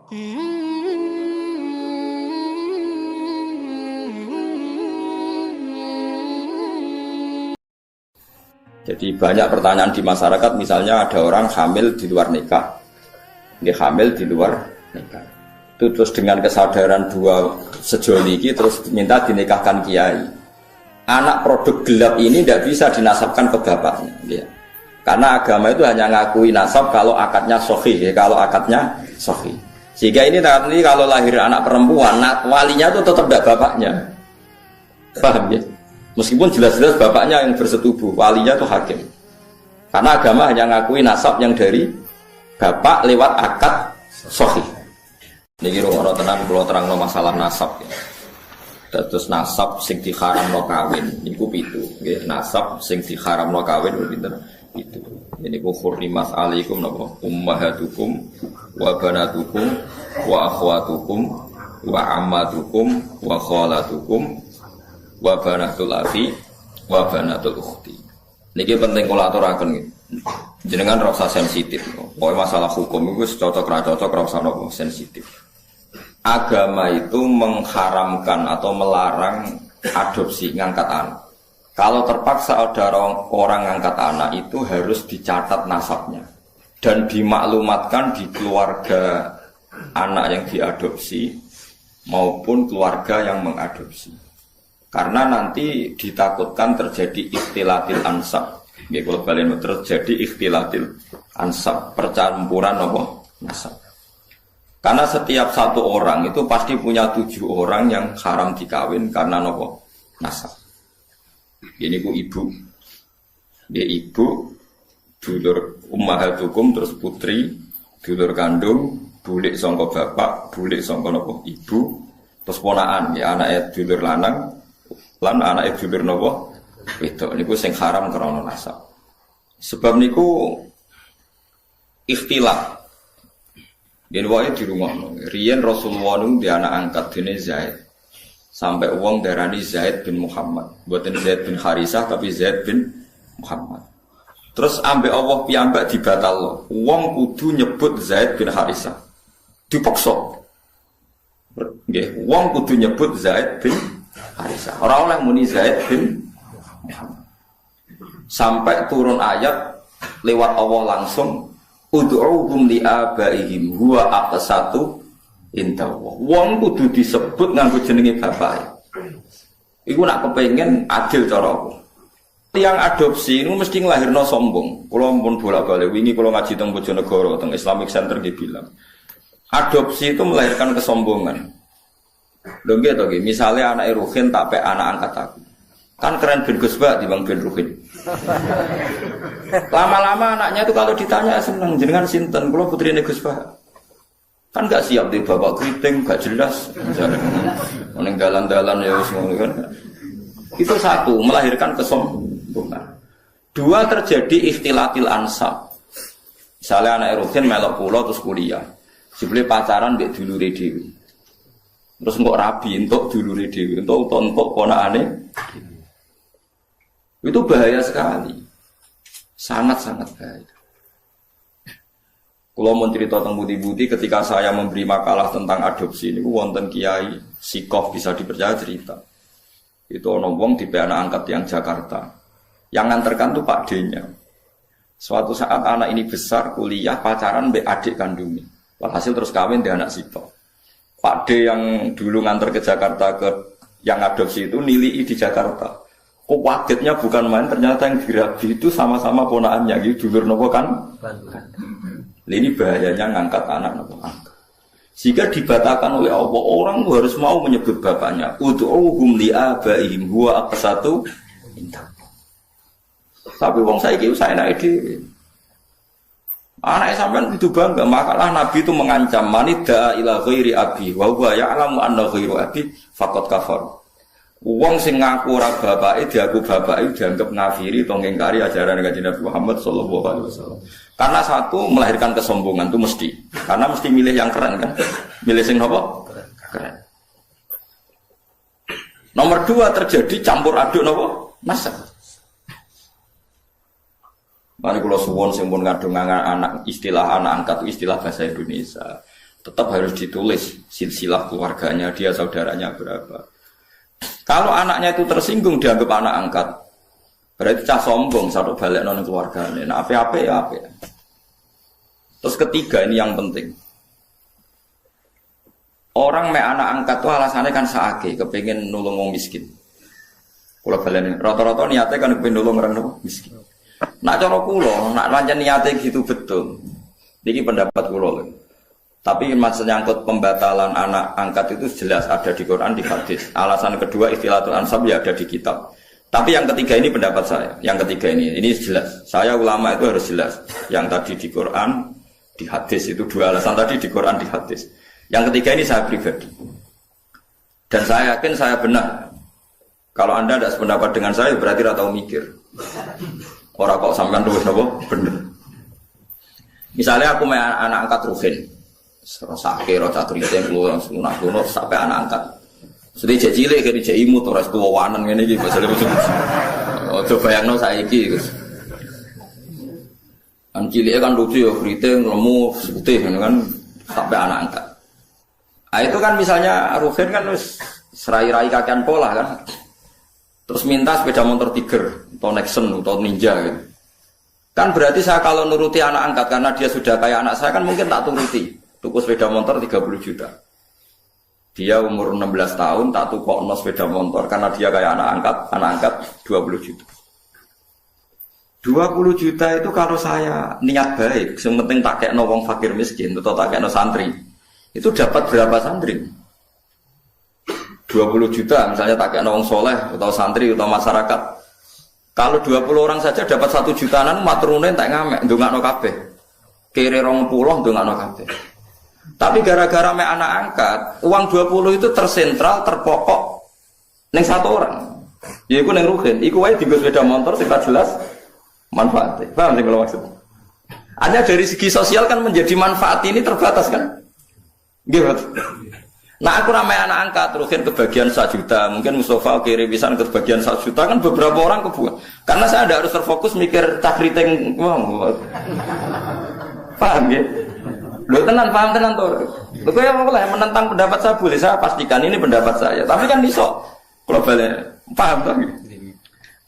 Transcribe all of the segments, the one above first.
Jadi banyak pertanyaan di masyarakat, misalnya ada orang hamil di luar nikah, dia hamil di luar nikah, itu terus dengan kesadaran dua sejoliki terus minta dinikahkan kiai. Anak produk gelap ini tidak bisa dinasabkan ke bapaknya, ya. Karena agama itu hanya ngakui nasab kalau akadnya sahih, ya, kalau akadnya sahih. Sehingga ini nanti kalau lahir anak perempuan, walinya itu tetap tidak bapaknya, paham ya? Meskipun jelas-jelas bapaknya yang bersetubuh, walinya itu hakim. Karena agama hanya ngakui nasab yang dari bapak lewat akad sahih. Niki ora tenan kula terangno masalah nasab ya. Terus nasab sing diharamno kawin niku 7, nggih. Nasab sing diharamno kawin pinten? 7. Niku hurrimat alaikum napa ummahatukum wa banatukum wa akhwatukum wa ammatukum wa khalatukum wa banatul akhi wa banatul ukhti. Niki penting kula aturaken nggih. Jenengan ora usah sensitif. Pokoke masalah hukum iku cocok ra cocok ora usah nopo sensitif. Agama itu mengharamkan atau melarang adopsi ngangkat anak. Kalau terpaksa ada orang ngangkat anak itu harus dicatat nasabnya dan dimaklumatkan di keluarga anak yang diadopsi maupun keluarga yang mengadopsi. Karena nanti ditakutkan terjadi ikhtilatil ansab. Ya, kalau kalian terjadi ikhtilatil ansab, percampuran apa? Nasab. Karena setiap satu orang itu pasti punya 7 orang yang haram dikawin karena apa? Nasab. Ini ku ibu. Dia ibu, dulur ummahatukum terus putri, dulur kandung, bulik sangka bapak, bulik sangka apa? Ibu, terus ponaan ya anake dulur lanang. Lan anak ibu bernopo itu niku sing haram karena nasab. Sebab niku ikhtilaf. Yen wae di rumah. Riyen Rasulullah nung di anak angkat dene Zaid. Sampai wong darani Zaid bin Muhammad. Mboten Zaid bin Harisah tapi Zaid bin Muhammad. Terus ambek Allah piyambak dibatalno. Wong kudu nyebut Zaid bin Harisah. Dipaksa. Nggih, wong kudu nyebut Zaid bin Harisah. Orang oleh muni Zaid bin Muhammad. Sampai turun ayat lewat Allah langsung ud'uhum li abaihim huwa aqsatu inda Allah. Wong kudu disebut nganggo jenenge bapake. Iku nak kepengin adil cara aku. Tiang adopsi itu mesti nglahirno sombong. Kula pun bolak-balik wingi kula ngaji teng Bojonegoro teng Islamic Center dia bilang. Adopsi itu melahirkan kesombongan. Lho nggih to nggih, misale anake Ruhin tak pek anak angkat aku. Kan keren ben Gus Bak dibanding ben Ruhin. Lama-lama anaknya itu kalau ditanya seneng jenengan sinten, kula putrine Gus Bak. Kan enggak siap di bapak keriting, enggak jelas. Ning dalan-dalan ya wis ngono kan. Itu satu, melahirkan kesombongan. 2 terjadi ikhtilatil ansab. Misalnya anak Ruhin melok kula terus kuliah. Jebule pacaran mbek dulure dhewe. Terus kok rabi entuk dulure dhewe, entuk ponakane. Itu bahaya sekali. Sangat-sangat bahaya. Kalau mau cerita tentang budi-budi ketika saya memberi makalah tentang adopsi ini wonten kiai sikof bisa dipercaya cerita. Itu ono wong tipe anak angkat yang Jakarta. Yang nganterkan tuh Pak D-nya. Suatu saat anak ini besar kuliah pacaran mbek adik kandungnya. Walhasil terus kawin di anak sikof. Pak D yang dulu nganter ke Jakarta ke yang adopsi itu nilai di Jakarta. Kok kagetnya bukan main, ternyata yang dirabi itu sama-sama ponakannya gitu, dulur nopo kan? Ini bahayanya ngangkat anak nopo angkat. Jika dibatalkan oleh Allah, orang harus mau menyebut bapaknya. Ud'uhum li abaihim huwa aqsatu indah. Tapi wong saiki saya naik dhewe. Anak sampean itu bangga, makalah Nabi itu mengancam manida ila ghairi abi wa huwa ya'lamu anna ghairu abi faqad kafar. Wong sing ngaku ora bapake diaku bapake dianggap ngafiri atau ngingkari ajaran Kanjeng Nabi Muhammad sallallahu alaihi wasallam. Karena satu melahirkan kesombongan itu mesti. Karena mesti milih yang keren kan? Milih sing apa? Keren. Nomor 2 terjadi campur aduk napa? Nasab. Mari kula suwun sing pun ngadung anak istilah anak angkat istilah bahasa Indonesia. Tetap harus ditulis silsilah keluarganya, dia saudaranya berapa. Kalau anaknya itu tersinggung dianggap anak angkat, berarti cah sombong satu balik non keluarganya. Nah, apa ya apa. Terus ketiga ini yang penting. Orang me anak angkat tuh alasannya kan saake, kepengen nulung wong miskin. Kula baleni, rata-rata niatnya kan kepengen nulung orang miskin. Nak cara kula, nak pancen niate gitu betul. Niki pendapat kula lho. Tapi maksudnya nyangkut pembatalan anak angkat itu jelas ada di Quran, di hadis. Alasan kedua istilatul ansab ya ada di kitab. Tapi yang ketiga ini pendapat saya. Yang ketiga ini jelas. Saya ulama itu harus jelas. Yang tadi di Quran, di hadis itu dua alasan tadi di Quran, di hadis. Yang ketiga ini saya pribadi. Dan saya yakin saya benar. Kalau Anda tidak sependapat dengan saya berarti tidak tahu mikir. Orang kok sampean tuh apa? Bener. Misalnya aku main anak angkat Ruhin. Sake rada kriting lu langsung lunak sampai anak angkat. Sedih cek cilik kene cek imut ora tuwa wanen ngene iki basale musuh. Ojo bayangno saiki Gus. An cilike kan lucu ya kriting lemu putih kan sampai anak angkat. Ah itu kan misalnya Ruhin kan wis serai-rai kakean pola kan. Terus minta sepeda motor Tiger atau Nexon atau Ninja gitu. Kan berarti saya kalau nuruti anak angkat karena dia sudah kayak anak saya kan mungkin tak turuti. Tuku sepeda motor 30 juta. Dia umur 16 tahun tak tukokno sepeda motor karena dia kayak anak angkat 20 juta. 20 juta itu kalau saya niat baik, yang penting tak kekno wong fakir miskin atau tak kekno santri. Itu dapat berapa santri? 20 juta misalnya tak kekno wong soleh atau santri atau masyarakat. Kalau 20 orang saja dapat 1 jutaan maturune tak ngamek ndongakno kabeh. Kere 20 ndongakno kabeh. Tapi gara-gara me anak angkat, uang 20 itu tersentral, terpokok ning satu orang. Yaiku ning Ruhin, iku wae dienggo sepeda motor sing jelas manfaatnya. Paham sing kalau maksud? Hanya dari segi sosial kan menjadi manfaat ini terbatas kan? Gitu. Nah aku ramai anak angkat, Ruhin kebagian 1 juta, mungkin Mustafa kiri pisan kebagian 1 juta kan beberapa orang kebuang. Karena saya tidak harus terfokus mikir cakriting, paham ya? Loh tenan, paham tenan tuh. Loh ya boleh menentang pendapat saya boleh, saya pastikan ini pendapat saya. Tapi kan iso globalnya, paham tuh?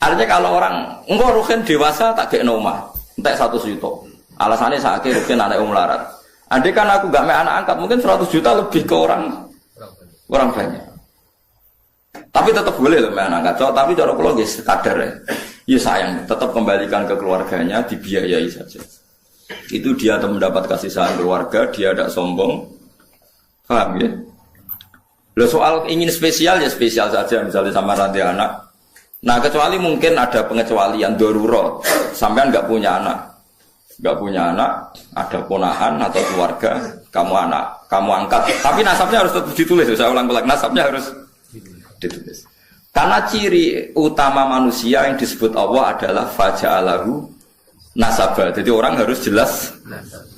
Artinya kalau orang enggak Ruhin dewasa tak gekno omah, entek 100 juta. Alasannya saya kira Ruhin anak melarat. Andai kan aku gak main anak angkat, mungkin 100 juta lebih ke orang banyak. Tapi tetap boleh loh main anak angkat. Tapi cara kula nggih sekadar ya. Ya sayang, tetap kembalikan ke keluarganya, dibiayai saja. Itu dia atau mendapat kasih sayang keluarga, dia tidak sombong. Paham ya? Loh soal ingin spesial ya spesial saja, misalnya sama rantai anak. Nah kecuali mungkin ada pengecualian darurat, sampean nggak punya anak, ada ponakan atau keluarga, kamu angkat. Tapi nasabnya harus tetap ditulis. Saya ulang-ulang, nasabnya harus ditulis. Karena ciri utama manusia yang disebut Allah adalah faja'alahu nasabah. Jadi orang harus jelas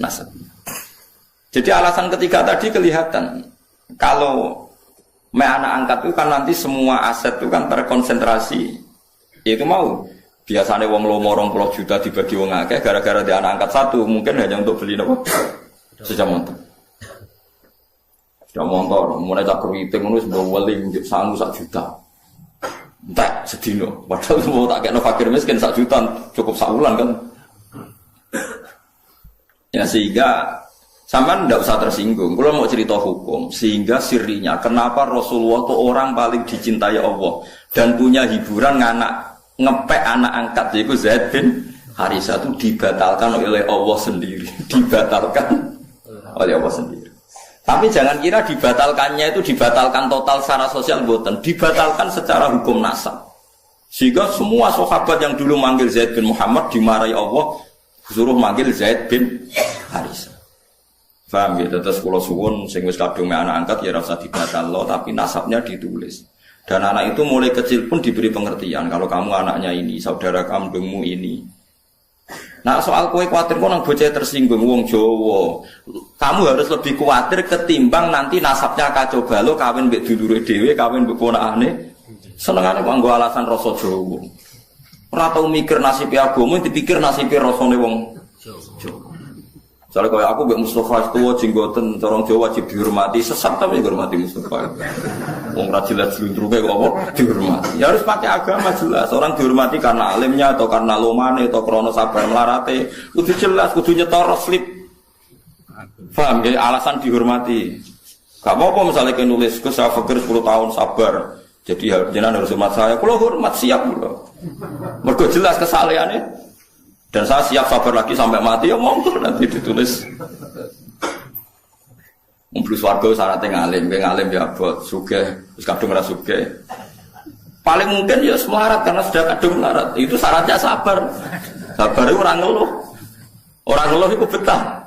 nasab. Jadi alasan ketiga tadi kelihatan. Kalau anak angkat itu kan nanti semua aset itu kan terkonsentrasi. Itu mau biasanya wong lomo 20 juta dibagi wong akeh gara-gara dia anak angkat satu mungkin hanya untuk beli nopo sepeda motor. Sepeda motor mulai tak keriting ngono wis weling sangu 1 juta. Entek sedino. Padahal mau tak kena fakir miskin 1 juta cukup saulan kan. Ya sehingga sampean tidak usah tersinggung. Kalau mau cerita hukum, sehingga sirinya kenapa Rasulullah itu orang paling dicintai Allah dan punya hiburan ngepek anak angkat yaitu Zaid bin Harisah itu dibatalkan oleh Allah sendiri, dibatalkan oleh Allah sendiri. Tapi jangan kira dibatalkannya itu dibatalkan total secara sosial boten, dibatalkan secara hukum nasab. Sehingga semua sahabat yang dulu manggil Zaid bin Muhammad dimarahi Allah, suruh manggil Zaid bin Harisah. Paham gitu, terus kula suwun sing wis kadung anak angkat ya rasa dibatalno tapi nasabnya ditulis. Dan anak itu mulai kecil pun diberi pengertian kalau kamu anaknya ini, saudara kandungmu ini. Nah soal kowe kuwatir kok nang bocah tersinggung wong Jawa. Kamu harus lebih kuwatir ketimbang nanti nasabnya kacau balau kawin mbek dulure dhewe, kawin mbek ponakane. Senengane kok nggo alasan rasa Jawa. Ora tau mikir nasib agama, dipikir nasib rasane wong Jawa. Soalnya kalau aku Mbak Mustafa itu jenggoten orang Jawa wajib dihormati, sesat tapi dihormati Mustafa. Wong ra jelas jlundruke kok apa dihormati. Ya harus pakai agama jelas. Orang dihormati karena alimnya atau karena lomane atau krana sabar melarate. Kudu jelas, kudu nyetor slip. Paham ya alasan dihormati. Gak apa-apa misalnya kayak nulis ke saya fakir 10 tahun sabar. Jadi jenengan harus hormat saya. Kalau hormat siap lho. Mergo jelas kesalehannya. Dan saya siap sabar lagi sampai mati ya monggo nanti ditulis. Mumplus warga syaratnya ngalim ya buat sugih, terus kadung ora sugih. Paling mungkin ya melarat karena sudah kadung melarat. Itu syaratnya sabar. Sabar itu orang ngeluh. Orang ngeluh itu betah.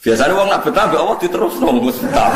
Biasanya wong nak betah mbek Allah diterusno mesti betah.